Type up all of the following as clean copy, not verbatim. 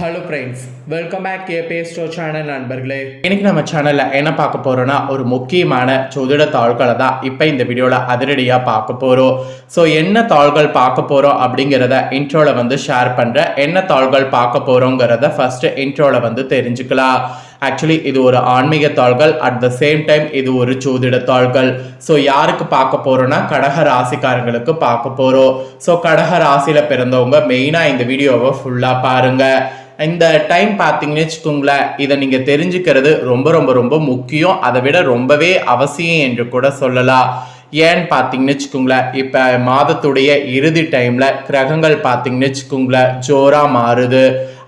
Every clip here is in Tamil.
Hello friends, welcome back KP store channel நண்பர்களே. இன்னைக்கு நம்ம சேனலில் என்ன பார்க்க போகிறோன்னா ஒரு முக்கியமான ஜோதிட தாள்களை தான் இப்போ இந்த வீடியோவில் அதிரடியாக பார்க்க போகிறோம். ஸோ என்ன தாள்கள் பார்க்க போகிறோம் அப்படிங்கிறத இன்ட்ரோவில் ஷேர் பண்ணுறேன். என்ன தாள்கள் பார்க்க போகிறோங்கிறத ஃபஸ்ட்டு இன்ட்ரோவில் தெரிஞ்சுக்கலாம். ஆக்சுவலி இது ஒரு ஆன்மீக தாள்கள், அட் த சேம் டைம் இது ஒரு ஜோதிட தாள்கள். ஸோ யாருக்கு பார்க்க போகிறோன்னா கடக ராசிக்காரங்களுக்கு பார்க்க போகிறோம். ஸோ கடக ராசியில் பிறந்தவங்க மெயினாக இந்த வீடியோவை ஃபுல்லாக பாருங்கள். இந்த டைம் பார்த்தீங்கன்னு வச்சுக்கோங்களேன், இதை நீங்கள் தெரிஞ்சுக்கிறது ரொம்ப ரொம்ப ரொம்ப முக்கியம், அதை விட ரொம்பவே அவசியம் என்று கூட சொல்லலாம். ஏன்னு பார்த்தீங்கன்னு வச்சுக்கோங்களேன், இப்போ மாதத்துடைய இறுதி டைமில் கிரகங்கள் பார்த்தீங்கன்னு வச்சுக்கோங்களேன் ஜோராக மாறுது.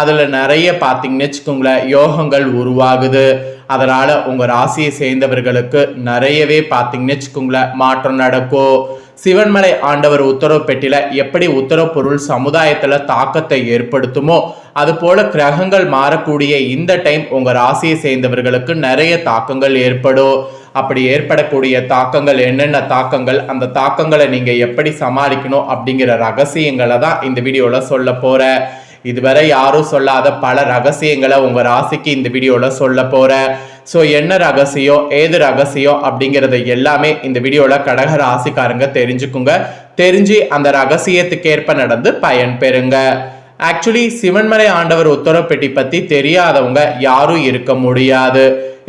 அதில் நிறைய பார்த்தீங்கன்னு வச்சுக்கோங்களேன் யோகங்கள் உருவாகுது. அதனால் உங்கள் ராசியை சேர்ந்தவர்களுக்கு நிறையவே பார்த்தீங்கன்னு வச்சுக்கோங்களேன் மாற்றம் நடக்கும். சிவன்மலை ஆண்டவர் உத்தரவு பெட்டியில எப்படி உத்தரவு பொருள் சமுதாயத்துல தாக்கத்தை ஏற்படுத்துமோ அது போல கிரகங்கள் மாறக்கூடிய இந்த டைம் உங்க ராசியை சேர்ந்தவர்களுக்கு நிறைய தாக்கங்கள் ஏற்படும். அப்படி ஏற்படக்கூடிய தாக்கங்கள் என்னென்ன தாக்கங்கள், அந்த தாக்கங்களை நீங்க எப்படி சமாளிக்கணும் அப்படிங்கிற ரகசியங்களை தான் இந்த வீடியோல சொல்ல போறேன். இதுவரை யாரும் சொல்லாத பல ரகசியங்களை உங்க ராசிக்கு இந்த வீடியோல சொல்ல போறேன். ஸோ என்ன ரகசியம், ஏது ரகசியம் அப்படிங்கிறத எல்லாமே இந்த வீடியோவில் கடக ராசிக்காரங்க தெரிஞ்சுக்குங்க. தெரிஞ்சு அந்த ரகசியத்துக்கேற்ப நடந்து பயன் பெறுங்க. ஆக்சுவலி சிவன்மலை ஆண்டவர் உத்தரவு பெட்டி பற்றி தெரியாதவங்க யாரும் இருக்க முடியாது.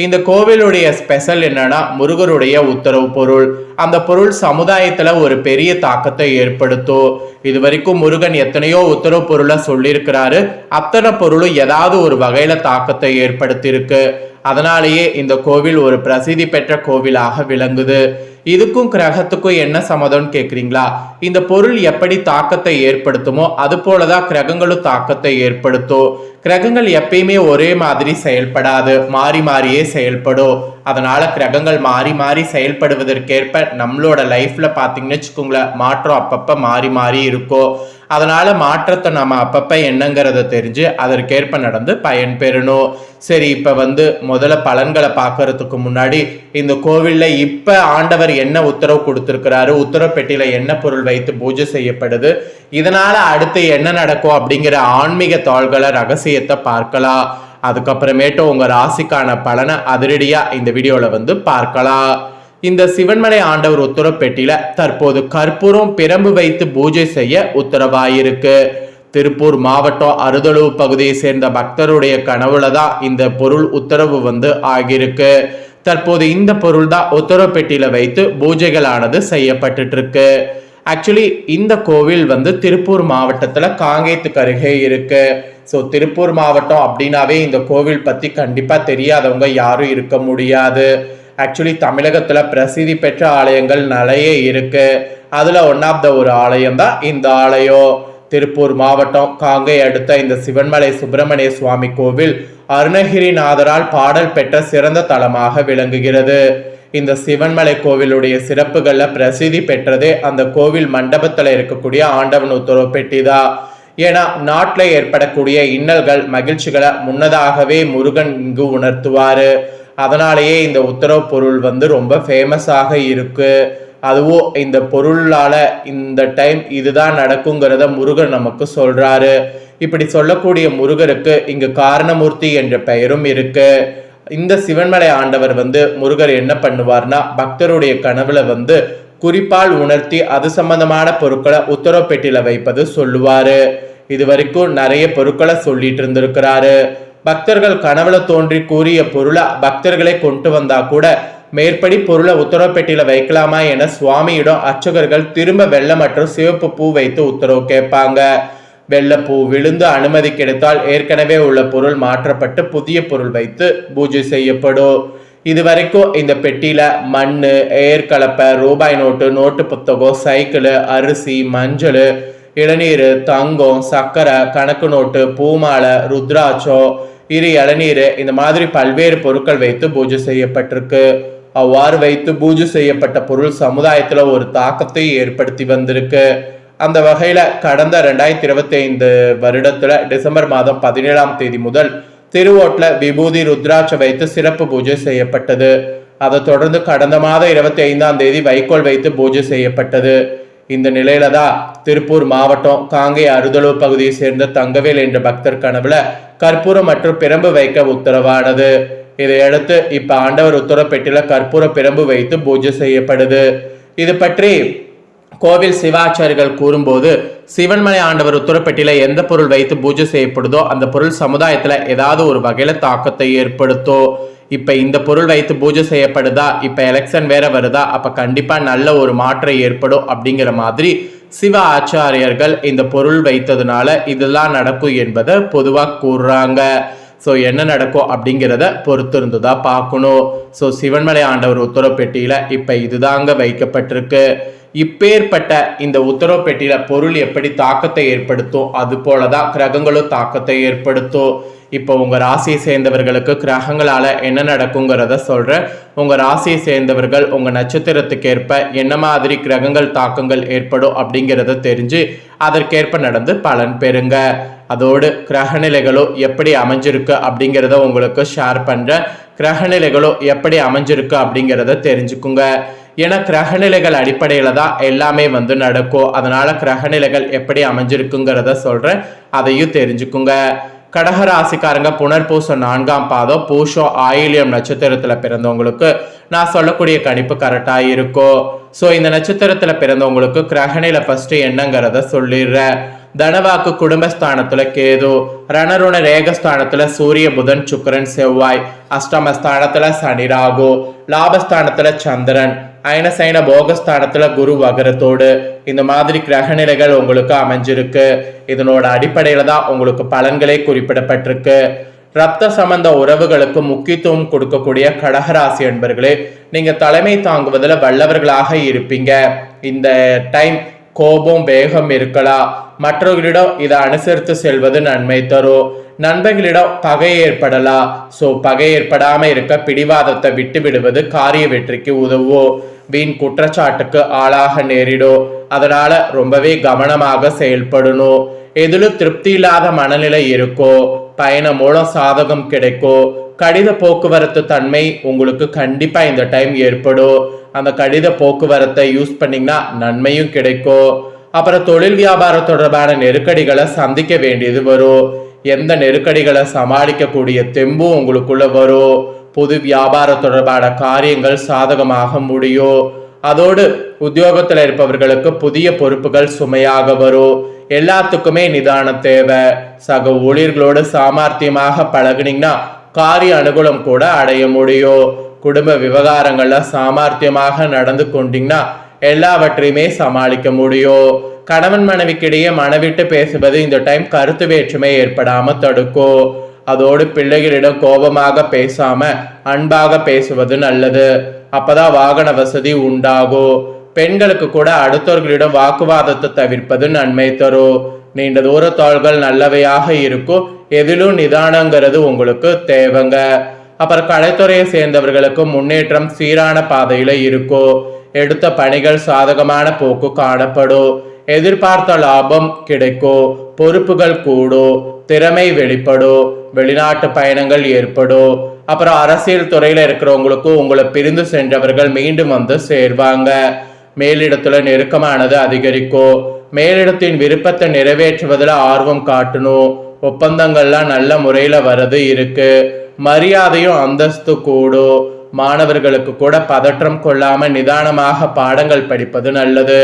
இந்த கோவிலுடைய ஸ்பெஷல் என்னன்னா முருகருடைய உத்தரவு பொருள். அந்த பொருள் சமுதாயத்துல ஒரு பெரிய தாக்கத்தை ஏற்படுத்தும். இது வரைக்கும் முருகன் எத்தனையோ உத்தரவு பொருளை சொல்லியிருக்கிறாரு. அத்தனை பொருளும் ஏதாவது ஒரு வகையில தாக்கத்தை ஏற்படுத்தியிருக்கு. அதனாலேயே இந்த கோவில் ஒரு பிரசித்தி பெற்ற கோவிலாக விளங்குது. இதுக்கும் கிரகத்துக்கும் என்ன சம்மதம்னு கேட்குறீங்களா? இந்த பொருள் எப்படி தாக்கத்தை ஏற்படுத்துமோ அது போலதான் கிரகங்களும் தாக்கத்தை ஏற்படுத்தும். கிரகங்கள் எப்பயுமே ஒரே மாதிரி செயல்படாது, மாறி மாறியே செயல்படும். அதனால கிரகங்கள் மாறி மாறி செயல்படுவதற்கேற்ப நம்மளோட லைஃப்ல பார்த்தீங்கன்னு வச்சுக்கோங்களேன் மாற்றம் அப்பப்ப மாறி மாறி இருக்கும். அதனால மாற்றத்தை நம்ம அப்பப்ப என்னங்கிறத தெரிஞ்சு அதற்கேற்ப நடந்து பயன் பெறணும். சரி, இப்ப முதல்ல பலன்களை பார்க்கறதுக்கு முன்னாடி இந்த கோவில்ல இப்ப ஆண்டவர் என்ன உத்தரவு கொடுத்திருக்கிறாரு, உத்தரவு பெட்டியில என்ன பொருள் வைத்து பூஜை செய்யப்படுது, இதனால அடுத்து என்ன நடக்கும் அப்படிங்கிற ஆன்மீக தாள்களை ரகசியத்தை பார்க்கலாம். அதுக்கப்புறமேட்டு உங்க ராசிக்கான பலனை அதிரடியா இந்த வீடியோல பார்க்கலாம். இந்த சிவன்மலை ஆண்டவர் உத்தரவு பெட்டியில தற்போது கற்பூரம் பிரம்பு வைத்து பூஜை செய்ய உத்தரவாயிருக்கு. திருப்பூர் மாவட்டம் அருதளவு பகுதியை சேர்ந்த பக்தருடைய கனவுல தான் இந்த பொருள் உத்தரவு ஆகியிருக்கு. தற்போது இந்த பொருள் தான் உத்தரவு பெட்டியில வைத்து பூஜைகளானது செய்யப்பட்டு இருக்கு. ஆக்சுவலி இந்த கோவில் திருப்பூர் மாவட்டத்துல காங்கேயத்துக்கு அருகே இருக்கு. ஸோ திருப்பூர் மாவட்டம் அப்படின்னாவே இந்த கோவில் பத்தி கண்டிப்பா தெரியாதவங்க யாரும் இருக்க முடியாது. ஆக்சுவலி தமிழகத்துல பிரசித்தி பெற்ற ஆலயங்கள் நிறைய இருக்கு. அதுல ஒன் ஆஃப் த ஒரு ஆலயம் தான் இந்த ஆலயம். திருப்பூர் மாவட்டம் காங்கை அடுத்த இந்த சிவன்மலை சுப்பிரமணிய சுவாமி கோவில் அருணகிரிநாதரால் பாடல் பெற்ற சிறந்த தலமாக விளங்குகிறது. இந்த சிவன்மலை கோவிலுடைய சிறப்புகள்ல பிரசித்தி பெற்றதே அந்த கோவில் மண்டபத்துல இருக்கக்கூடிய ஆண்டவன் உத்தரவு பெட்டி தான். ஏன்னா நாட்டில் ஏற்படக்கூடிய இன்னல்கள் மகிழ்ச்சிகளை முன்னதாகவே முருகன் இங்கு உணர்த்துவாரு. அதனாலேயே இந்த உத்தரவு பொருள் ரொம்ப ஃபேமஸாக இருக்கு. அதுவும் இந்த பொருளால இந்த டைம் இதுதான் நடக்குங்கிறத முருகன் நமக்கு சொல்றாரு. இப்படி சொல்லக்கூடிய முருகருக்கு இங்கு காரணமூர்த்தி என்ற பெயரும் இருக்கு. இந்த சிவன்மலை ஆண்டவர் முருகர் என்ன பண்ணுவார்னா பக்தருடைய கனவுல குறிப்பால் உணர்த்தி அது சம்பந்தமான பொருட்களை உத்தரவு பெட்டியில வைப்பது சொல்லுவாரு. இது வரைக்கும் நிறைய பொருட்களை சொல்லிட்டு இருந்திருக்கிறாரு. பக்தர்கள் கனவுல தோன்றி கூறிய பொருளை பக்தர்களை கொண்டு வந்தா கூட மேற்படி பொருளை உத்தரவு பெட்டியில வைக்கலாமா என சுவாமியிடம் அர்ச்சகர்கள் திரும்ப வெள்ளை மற்றும் சிவப்பு பூ வைத்து உத்தரவு கேட்பாங்க. வெள்ளைப்பூ விழுந்து அனுமதி கிடைத்தால் ஏற்கனவே உள்ள பொருள் மாற்றப்பட்டு புதிய பொருள் வைத்து பூஜை செய்யப்படும். இது வரைக்கும் இந்த பெட்டியில மண்ணு, ஏற்கலப்பை, ரூபாய் நோட்டு, நோட்டு புத்தகம், சைக்கிள், அரிசி, மஞ்சள், இளநீர், தங்கம், சர்க்கரை, கணக்கு நோட்டு, பூமாலை, ருத்ராட்சம், இளநீர், இந்த மாதிரி பல்வேறு பொருட்கள் வைத்து பூஜை செய்யப்பட்டிருக்கு. அவ்வாறு வைத்து பூஜை செய்யப்பட்ட பொருள் சமுதாயத்துல ஒரு தாக்கத்தை ஏற்படுத்தி வந்திருக்கு. அந்த வகையில கடந்த 2025 வருடத்துல டிசம்பர் மாதம் 17ஆம் தேதி முதல் திருவோட்ல விபூதி ருத்ராட்ச வைத்து சிறப்பு பூஜை செய்யப்பட்டது. அதை தொடர்ந்து கடந்த மாதம் 25ஆம் தேதி வைக்கோல் வைத்து பூஜை செய்யப்பட்டது. இந்த நிலையில தான் திருப்பூர் மாவட்டம் காங்கை அருதலூ பகுதியை சேர்ந்த தங்கவேல் என்ற பக்தர் கனவுல கற்பூரம் மற்றும் பிரம்பு வைக்க உத்தரவானது. இதையடுத்து இப்ப ஆண்டவர் உத்தரப்பெட்டில கற்பூர பிரம்பு வைத்து பூஜை செய்யப்படுது. இது பற்றி கோவில் சிவாச்சாரிகள் கூறும்போது, சிவன்மலை ஆண்டவர் உத்தரப்பெட்டியில எந்த பொருள் வைத்து பூஜை செய்யப்படுதோ அந்த பொருள் சமுதாயத்துல ஏதாவது ஒரு வகையில தாக்கத்தை ஏற்படுத்தும். இப்ப இந்த பொருள் வைத்து பூஜை செய்யப்படுதா, இப்ப எலெக்ஷன் வேற வருதா, அப்ப கண்டிப்பா நல்ல ஒரு மாற்றம் ஏற்படும் அப்படிங்கிற மாதிரி சிவ ஆச்சாரியர்கள் இந்த பொருள் வைத்ததுனால இதெல்லாம் நடக்கும் என்பதை பொதுவா கூறுறாங்க. ஸோ என்ன நடக்கும் அப்படிங்கிறத பொறுத்திருந்துதான் பார்க்கணும். ஸோ சிவன்மலை ஆண்டவர் உத்தரப்பெட்டியில இப்ப இதுதாங்க வைக்கப்பட்டிருக்கு. இப்பேற்பட்ட இந்த உத்தரவு பெட்டியில பொருள் எப்படி தாக்கத்தை ஏற்படுத்தும், அது போலதான் கிரகங்களும் தாக்கத்தை ஏற்படுத்தும். இப்போ உங்க ராசியை சேர்ந்தவர்களுக்கு கிரகங்களால என்ன நடக்குங்கிறத சொல்றேன். உங்க ராசியை சேர்ந்தவர்கள் உங்க நட்சத்திரத்துக்கு ஏற்ப என்ன மாதிரி கிரகங்கள் தாக்கங்கள் ஏற்படும் அப்படிங்கிறத தெரிஞ்சு அதற்கேற்ப நடந்து பலன் பெறுங்க. அதோடு கிரகநிலைகளும் எப்படி அமைஞ்சிருக்கு அப்படிங்கிறத உங்களுக்கு ஷேர் பண்றேன். கிரகநிலைகளும் எப்படி அமைஞ்சிருக்கு அப்படிங்கிறத தெரிஞ்சுக்குங்க. ஏன்னா கிரகநிலைகள் அடிப்படையில தான் எல்லாமே நடக்கும். அதனால கிரகநிலைகள் எப்படி அமைஞ்சிருக்குங்கிறத சொல்றேன், அதையும் தெரிஞ்சுக்குங்க. கடகராசிக்காரங்க புனர்பூசம் 4ஆம் பாதம் பூஷம் ஆயில்யம் நட்சத்திரத்துல பிறந்தவங்களுக்கு நான் சொல்லக்கூடிய கணிப்பு கரெக்டா இருக்கும். ஸோ இந்த நட்சத்திரத்துல பிறந்தவங்களுக்கு கிரகநிலை ஃபர்ஸ்ட் என்னங்கிறத சொல்லிடுறேன். தனவாக்கு குடும்பஸ்தானத்துல கேது, ரணருண ரேகஸ்தானத்துல சூரிய புதன் சுக்கிரன் செவ்வாய், அஷ்டமஸ்தானத்துல சனி ராகு, லாபஸ்தானத்துல சந்திரன், அயனசைன போகஸ்தானத்துல குரு வகரத்தோடு இந்த மாதிரி கிரகநிலைகள் உங்களுக்கு அமைஞ்சிருக்கு. இதனோட அடிப்படையில தான் உங்களுக்கு பலன்களே குறிப்பிடப்பட்டிருக்கு. ரத்த சம்பந்த உறவுகளுக்கு முக்கியத்துவம் கொடுக்கக்கூடிய கடகராசி என்பர்களே, நீங்க தலைமை தாங்குவதில் வல்லவர்களாக இருப்பீங்க. இந்த டைம் கோபம் வேகம் இருக்கலாம். மற்றவர்களிடம் இதை அனுசரித்து செல்வது நன்மை தரும். நண்பர்களிடம் பகை ஏற்படலாம். ஸோ பகை ஏற்படாம இருக்க பிடிவாதத்தை விட்டு விடுவது காரிய வெற்றிக்கு உதவும். வீண் குற்றச்சாட்டுக்கு ஆளாக நேரிடும். அதனால ரொம்பவே கவனமாக செயல்படணும். எதிலும் திருப்தி இல்லாத மனநிலை இருக்கும். பயணம் மூலம் சாதகம் கிடைக்கும். கடித போக்குவரத்து தன்மை உங்களுக்கு கண்டிப்பா இந்த டைம் ஏற்படும். அந்த கடித போக்குவரத்தை யூஸ் பண்ணீங்கன்னா நன்மையும் கிடைக்கும். அப்புறம் தொழில் வியாபாரம் தொடர்பான நெருக்கடிகளை சந்திக்க வேண்டியது வரும். எந்த நெருக்கடிகளை சமாளிக்கக்கூடிய தெம்பும் உங்களுக்குள்ள வரும். பொது வியாபார தொடர்பான காரியங்கள் சாதகமாக முடியும். அதோடு உத்தியோகத்தில் இருப்பவர்களுக்கு புதிய பொறுப்புகள் சுமையாக வரும். எல்லாத்துக்குமே நிதானம் தேவை. சக ஊழியர்களோடு சாமர்த்தியமாக பழகுனீங்கன்னா காரிய அனுகூலம் கூட அடைய முடியும். குடும்ப விவகாரங்கள்ல சாமர்த்தியமாக நடந்து கொண்டீங்கன்னா எல்லாவற்றையுமே சமாளிக்க முடியும். கணவன் மனைவிக்கிடையே மனவிட்டு பேசுவது இந்த டைம் கருத்து வேற்றுமை ஏற்படாம தடுக்கும். அதோடு பிள்ளைகளிடம் கோபமாக பேசாம அன்பாக பேசுவது நல்லது. அப்பதான் வாகன வசதி உண்டாகும். பெண்களுக்கு கூட அடுத்தவர்களிடம் வாக்குவாதத்தை தவிர்ப்பது நன்மை தரும். நீண்ட தூர தாள்கள் நல்லவையாக இருக்கும். எதிலும் நிதானங்கிறது உங்களுக்கு தேவைங்க. அப்புறம் கலைத்துறையை சேர்ந்தவர்களுக்கு முன்னேற்றம் சீரான பாதையில இருக்கும். எடுத்த பணிகள் சாதகமான போக்கு காணப்படும். எதிர்பார்த்த லாபம் கிடைக்கும். பொறுப்புகள் கூடும். திறமை வெளிப்படும். வெளிநாட்டு பயணங்கள் ஏற்படும். அப்புறம் அரசியல் துறையில இருக்கிறவங்களுக்கும் உங்களை பிரிந்து சென்றவர்கள் மீண்டும் சேர்வாங்க. மேலிடத்துல நெருக்கமானது அதிகரிக்கும். மேலிடத்தின் விருப்பத்தை நிறைவேற்றுவதில் ஆர்வம் காட்டணும். ஒப்பந்தங்கள்லாம் நல்ல முறையில வரது இருக்கு. மரியாதையும் அந்தஸ்து கூடும். மாணவர்களுக்கு கூட பதற்றம் கொள்ளாம நிதானமாக பாடங்கள் படிப்பது நல்லது.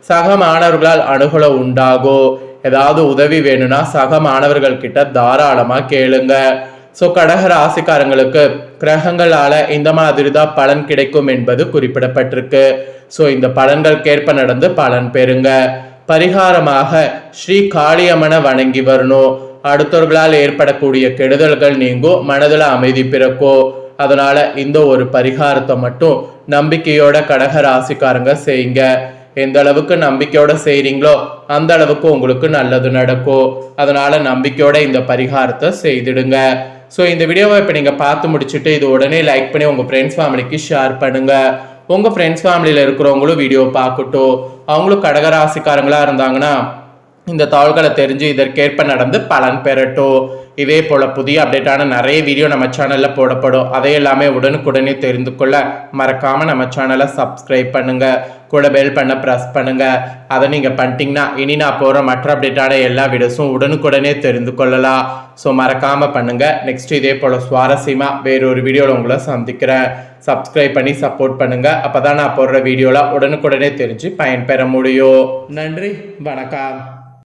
சக மாணவர்களால் அனுகூலம் உண்டாகும். ஏதாவது உதவி வேணும்னா சக மாணவர்கள் கிட்ட தாராளமா கேளுங்க. ஸோ கடக ராசிக்காரங்களுக்கு கிரகங்களால இந்த மாதிரி தான் பலன் கிடைக்கும் என்பது குறிப்பிடப்பட்டிருக்கு. ஸோ இந்த பலன்களுக்கேற்ப நடந்து பலன் பெறுங்க. பரிகாரமாக ஸ்ரீ காளியம்மனை வணங்கி வரணும். அடுத்தவர்களால் ஏற்படக்கூடிய கெடுதல்கள் நீங்கும். மனதில் அமைதி பிறக்கும். அதனால இந்த ஒரு பரிகாரத்தை மட்டும் நம்பிக்கையோட கடக ராசிக்காரங்க செய்யுங்க. எந்த அளவுக்கு நம்பிக்கையோட செய்றீங்களோ அந்த அளவுக்கு உங்களுக்கு நல்லது நடக்கும். அதனால நம்பிக்கையோட இந்த பரிகாரத்தை செய்திடுங்க. ஸோ இந்த வீடியோவை இப்போ நீங்கள் பார்த்து முடிச்சுட்டு இது உடனே லைக் பண்ணி உங்கள் ஃப்ரெண்ட்ஸ் ஃபேமிலிக்கு ஷேர் பண்ணுங்க. உங்கள் ஃப்ரெண்ட்ஸ் ஃபேமிலியில் இருக்கிறவங்களும் வீடியோ பார்க்கட்டும். அவங்களும் கடகராசிக்காரங்களா இருந்தாங்கன்னா இந்த தாள்களை தெரிஞ்சு இதற்கேற்ப நடந்து பலன் பெறட்டும். இதே போல புதிய அப்டேட்டான நிறைய வீடியோ நம்ம சேனல்ல போடப்படும். அதை எல்லாமே உடனுக்குடனே தெரிந்து கொள்ள மறக்காம நம்ம சேனலை சப்ஸ்கிரைப் பண்ணுங்க, கூட பெல் பண்ண ப்ரெஸ் பண்ணுங்க. அதை நீங்க பண்ணிட்டீங்கன்னா இனி நான் போற மற்ற அப்டேட்டான எல்லா வீடியோஸும் உடனுக்குடனே தெரிந்து கொள்ளலாம். ஸோ மறக்காம பண்ணுங்க. நெக்ஸ்ட் இதே போல சுவாரஸ்யமா வேறொரு வீடியோவில் உங்களை சந்திக்கிறேன். சப்ஸ்கிரைப் பண்ணி சப்போர்ட் பண்ணுங்க. அப்பதான் நான் போடுற வீடியோல உடனுக்குடனே தெரிஞ்சு பயன்பெற முடியும். நன்றி, வணக்கம்.